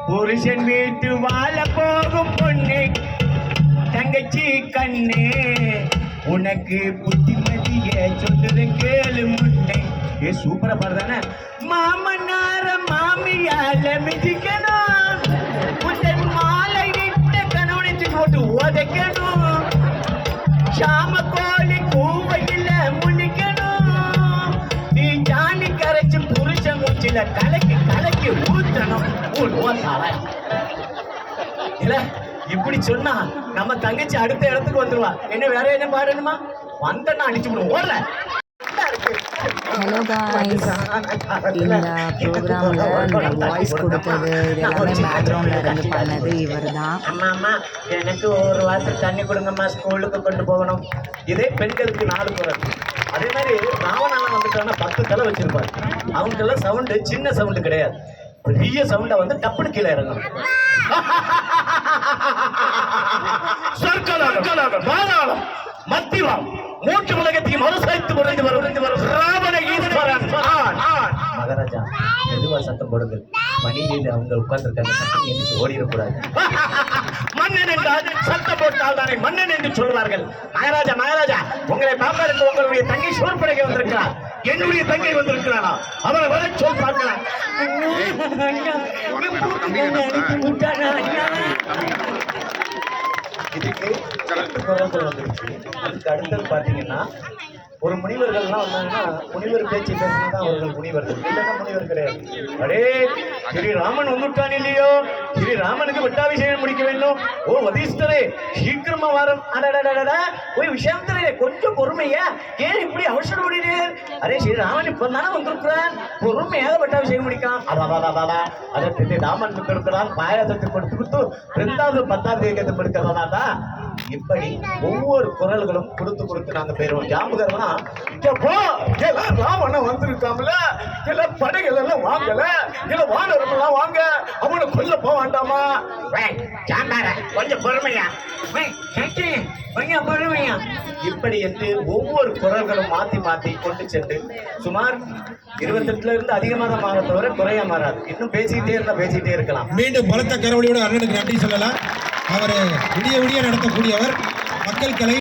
புருஷன் வீட்டு வாழ போகும் பொண்ணு தங்கச்சி கண்ணு உனக்கு புத்திமதிய சொல்லுற கேளு முட்டை. ஏ சூப்பரா பாடுதானே. மாமனார மாமியால மிதிக்கணும், புத்தன் மாலை இட்ட கணவனிச்சு போட்டு உதைக்கணும், சாம கோழி கூவையில முழிக்கணும், நீ ஜானி கரைச்சு புருஷ மூச்சில கலக்கி கலக்கி ஊத்தணும். இல்ல இப்படி சொன்னா நம்ம தங்கச்சி அடுத்த இடத்துக்கு வந்துருவா. என்ன வேற என்ன பாடணுமா? வந்தா அடிச்சு விடுவோம். ஓடுற ஹலோ காய்ஸ், இந்த ப்ரோக்ராமில் வாய்ஸ் கொடுத்தது இது எல்லாமே பேக்ரவுண்டில் இருந்து பண்ணது இவர் தான். அம்மா எனக்கு ஒரு வாரத்துக்கு தண்ணி கொடுங்கம்மா, ஸ்கூலுக்கு கொண்டு போகணும். இதே பெண்களுக்கு 4 குரல். அதே மாதிரி ராவணாலாம் வந்துட்டாங்கன்னா 10 தலை வச்சிருப்பாரு. அவங்கெல்லாம் சவுண்டு சின்ன சவுண்டு கிடையாது, பெரிய சவுண்டை வந்து டப்புனு கீழே இறங்கணும். பாதாளம் மத்தியம் 3 உலகத்தையும் அரசாய்த்து உறைந்து வரும் ராவண ஈஸ்வரன் மகாராஜா. மெதுவா சத்தம் போடுங்கள், பணியில் அவங்க உட்கார்ந்துருக்காங்க, ஓடிடக்கூடாது. மன்னன் என்றால் சத்தம் போட்டால் தானே மன்னன் என்று சொல்வார்கள். மகாராஜா மகாராஜா, உங்களை பார்ப்பதற்கு உங்களுடைய தங்கை சோர்படைக்கு வந்திருக்கிறார். என்னுடைய தங்கை வந்திருக்கிறானா? அவரை வர சொல் பார்க்கலாம். இதுக்கு அதுக்கு அடுத்தது பாத்தீங்கன்னா, ஒரு முனிவர்கள்லாம் வந்தாங்கன்னா முனிவர் பேச்சு பேசினாதான் அவர்கள் முனிவர்கள், இல்லைன்னா முனிவர் கிடையாது. அடே ஸ்ரீராமன் வந்துட்டான் இல்லையோ, ஸ்ரீராமனுக்கு வட்டாபிஷேகம் முடிக்க வேண்டும். ஓ வதிஷ்டரே சீக்கிரமா வரும். அடடடடா போய் விஷயத்தரே கொஞ்சம் பொறுமையா, ஏன் இப்படி அவசரப்படுகிறீர்? அரே ஸ்ரீராமன் இப்ப தானே வந்திருக்கிறான், பொறுமையாக வட்டாபிஷேகம் முடிக்கலாம். அதாதாதாதா அதற்கு ராமன் இருக்கிறான், பாயாசத்தை கொடுத்து 2வது 10வது ஏகத்தை கொடுக்கிறதா. இப்படி ஒவ்வொரு குரல்களும் கொடுத்து நாங்க பெறுவோம். ஜாம்புகர்லாம் ராவணன் வந்திருக்காமல, எல்லாம் படைகள் எல்லாம் வாங்கல, எல்லாம் வானரம் எல்லாம் வாங்க, அவனை கொல்ல போக வேண்டாமா? கொஞ்சம் பொறுமையா கொஞ்சம் பொறுமையா. இப்படி என்று ஒவ்வொரு குரல்களும் மாத்தி கொண்டு சென்று சுமார் 28ல இருந்து அதிகமாக தான் மாற தவிர குறைய மாறாது. இன்னும் பேசிக்கிட்டே இருக்கலாம். மீண்டும் பலத்த கரவழியோட அண்ணனுக்கு நன்றி சொல்லலாம். அவர் விடிய நடத்தக்கூடியவர். மக்கள் கலை